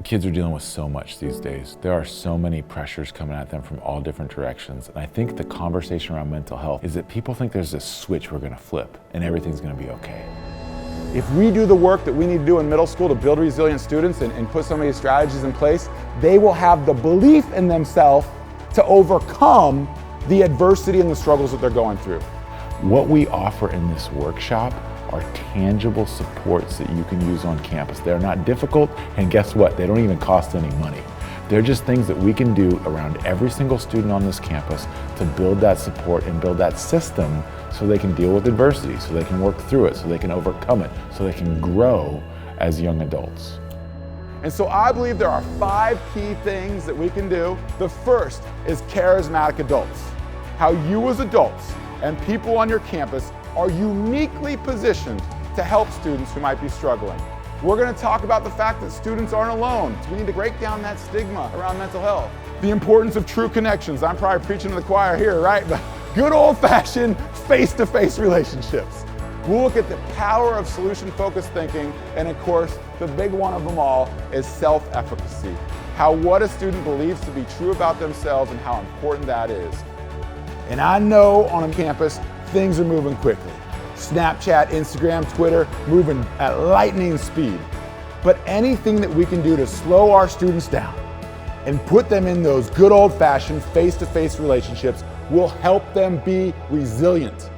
Kids are dealing with so much these days. There are so many pressures coming at them from all different directions. And I think the conversation around mental health is that people think there's this switch we're gonna flip and everything's gonna be okay. If we do the work that we need to do in middle school to build resilient students and put some of these strategies in place, they will have the belief in themselves to overcome the adversity and the struggles that they're going through. What we offer in this workshop are tangible supports that you can use on campus. They're not difficult, and guess what? They don't even cost any money. They're just things that we can do around every single student on this campus to build that support and build that system so they can deal with adversity, so they can work through it, so they can overcome it, so they can grow as young adults. And so I believe there are 5 key things that we can do. The first is charismatic adults. How you as adults and people on your campus are uniquely positioned to help students who might be struggling. We're going to talk about the fact that students aren't alone. We need to break down that stigma around mental health. The importance of true connections. I'm probably preaching to the choir here, right? But good old-fashioned face-to-face relationships. We'll look at the power of solution-focused thinking, and of course, the big one of them all is self-efficacy. How what a student believes to be true about themselves and how important that is. And I know on a campus, things are moving quickly. Snapchat, Instagram, Twitter, moving at lightning speed. But anything that we can do to slow our students down and put them in those good old-fashioned face-to-face relationships will help them be resilient.